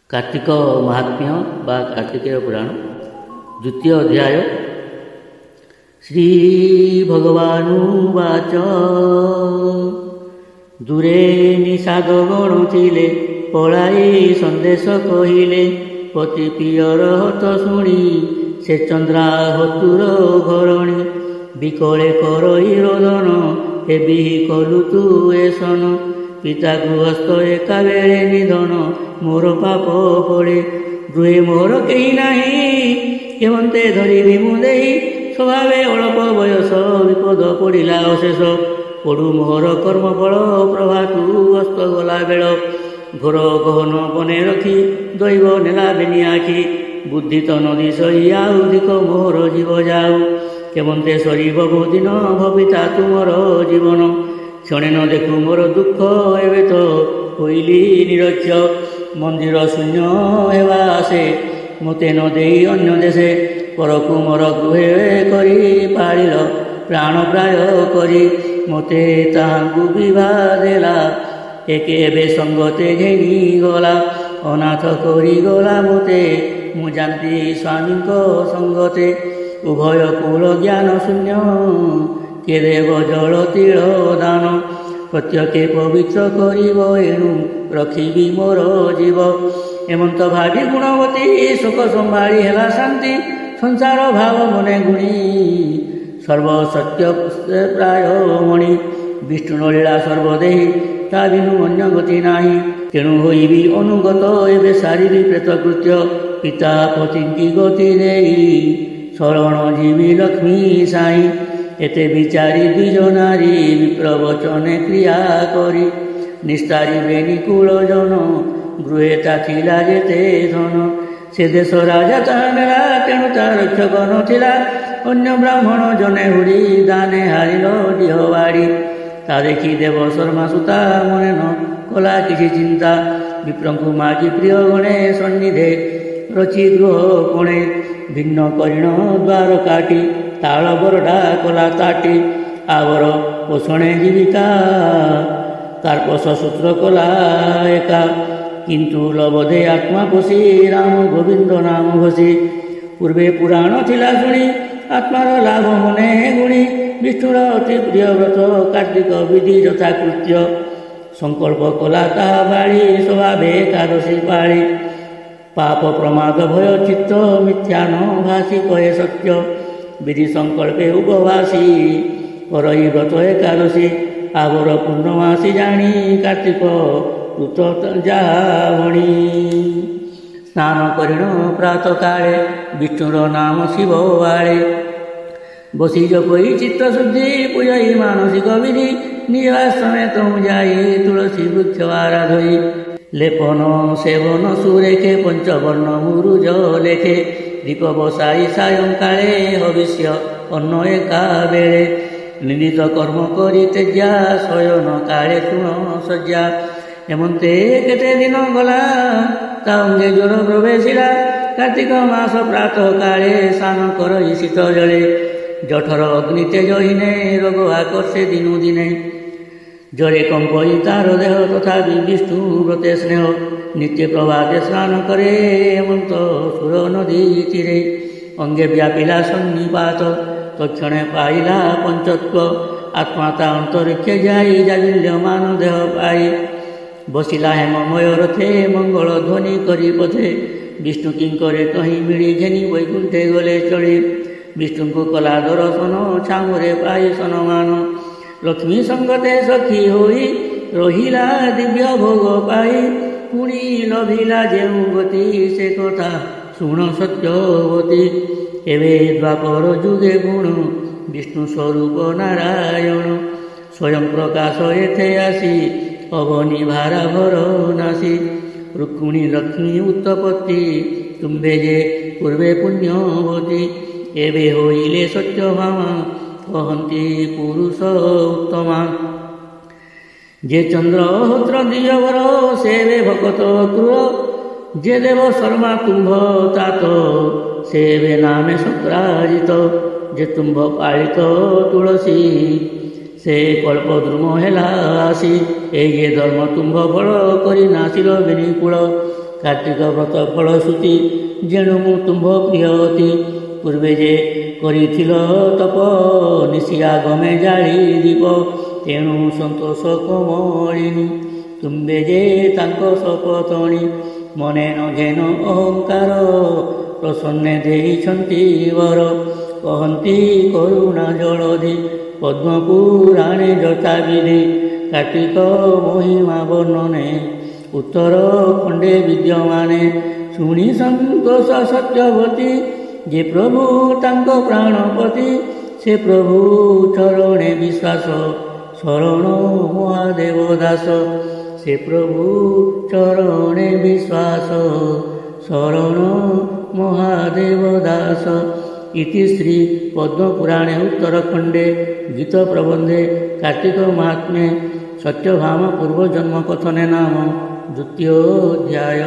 कार्तिक महात्म्य बा कार्तिकेय पुराण द्वितीय अध्याय। श्री भगवानुवाच दूरे निषाद गण थिले पलाई संदेश कहिले पति पियर हत शुणी से चंद्रा हतुर घरणी विकले करई रोदन हेबि कलु तू एसन पिता गृहस्थ एका बेले निधन मोर पाप पड़े गृहे मोर कही नाही केमते धरिबि मु देई स्वभावे अल्प बयस विपद पड़िला अशेष पड़ू मोहर कर्मफल प्रभातु अस्त गला बेल घोर गहन बने रखी दैव नेला बेनी आखि बुद्धि तो नदी सही आउ दिक मोहर जीव जाऊ केमते सरीब बहुदिन भविता तुमर जीवन क्षणे न देखु मोर दुख एवे तो होइली निरक्ष मंदिर शून्य हेवा आसे मते न देई अन्य देशे परकु मोर गृहे करी पालिल प्राण प्राय करी मते ताहांकु विवाह देला एके एबे संगते घेनी गला अनाथ करी गला मते मु जानती स्वामी को संगते उभय कुल ज्ञान शून्य के देव जल तीर दान प्रत्यके पवित्र करिब एणु रखिबि मोर जीव एमंत भावी गुणवती शोक संभाली हेला शांति संसार भाव मने गुणी सर्वसत्य प्राय मणि विष्णु लीला सर्वदेही ता बिनु अन्य गति नाही तेणु होइबि अनुगत एबे सारिबि प्रेतकृत्य पिता पतिंकी गति देई शरण जीवी लक्ष्मी साई एते विचारी द्विज नारी विप्रवचने क्रिया करी निस्तारी बेनी कूल जन गृहे ताथिला जेते धन से देश राजा तानेला तेणु ता रक्षक नथिला अन्य ब्राह्मण जने हुड़ी दाने हारिल डिहवाड़ी ता देखी देव शर्मा सुता मने न कला किछि चिंता विप्रंकु मागी प्रिय गणे सन्निधे रचि गृह कोणे भिन्न करिण द्वार काटी ताल बरडा कला ताटी आवर पोषणे जीविका कार्पस सूत्र कला एका किंतु लबधे आत्मा पोषी राम गोविंद नाम घोषी पूर्वे पुराण थिला शुणी आत्मार लाभ मने गुणी विष्णुर अति प्रिय व्रत कार्तिक विधि यथाकृत्य संकल्प कला ताहा बाड़ी स्वभावे एकादशी पाड़ी पाप प्रमाद भय चित्त मिथ्या न भासी कहे सत्य विधि संकल्पे उपवासी करई व्रत एकादशी आवर पूर्णमासी जानी कार्तिक ऋत जावणी स्नान करिण प्रातः काले विष्णुर नाम शिव आळे बसी जपई चित्त शुद्धि पूजई मानसिक विधि निवास समेत जाई तुलसी वृक्ष आराधई लेपन सेवन सुरेखे पंचवर्ण मुरुज लेखे दीप बसाई सायं काले हविष्य अन्न एका बेले निंदित कर्म करी तेजा शयन काले तृण सज्जा एमंते केते दिन गला ता अंगे ज्वर प्रवेशिला कार्तिक मास प्रातः काले स्नान करई शीत जले जठर अग्नि तेज हिने रोग आकर्षे दिनु दिने जरे कंपई तार देह तथा विष्णु व्रते स्नेह नित्य प्रभाते स्नान करे हेमंत सुर नदी तीरे अंगे व्यापिला सन्निपात तक्षणे पाइला पंचत्व आत्मा ता अंतरिक्षे जाई जाजुल्यमान देह पाई बसिला हेममय रथे मंगल ध्वनि करी पथे विष्णु किंकरे तही मिली घेनी वैकुंठे गले चढ़ी विष्णु को कला दर्शन छामुरे पाई सनमान लक्ष्मी संगते सखी होई रहिला दिव्य भोग पाई पुणी लभिला जेउ गति से कथा शुण सत्यवती एवे द्वापर जुगे गुण विष्णु स्वरूप नारायण स्वयं प्रकाश एथे आसी अवनी भारा भर नासी रुक्मिणी लक्ष्मी उत्पत्ति तुम्भे जे पूर्वे पुण्यवती एवे होइले सत्यभामा कहन्ति पुरुष उत्तमा जे चंद्र होत्र दियवर सेवे भकत क्रूर जे देव शर्मा तुम्भ तात सेवे नामे सत्राजित जे तुम्भ पालित तुलसी से कल्पद्रुम हेला आसी ए धर्म तुम्भ फल करी नासिल बेनिकूल कार्तिक व्रत फलश्रुति जेणु मु तुम्भ प्रिय अति पूर्वे जे करिथिल तप निशिया गमे जाली दीप तेणु संतोष कमलिनी तुम्बे जे तांको शपथणी मने न घेन अहंकार प्रसन्ने देइछन्ति वर कहन्ति करुणा जलधि पद्मपुराणे जटा विधि कार्तिक महिमा वर्णने उत्तर खंडे विद्यमाने शुणी संतोष सत्यवती जे प्रभु तांको प्राणपति से प्रभु चरणे विश्वास शरण महादेव दास से प्रभु चरणे विश्वास शरण महादेव दास। इति श्री पद्मपुराणे उत्तरखंडे गीत प्रबंधे कार्तिक महात्म्ये सत्यभामा पूर्वजन्म कथने नाम द्वितीयोऽध्याय।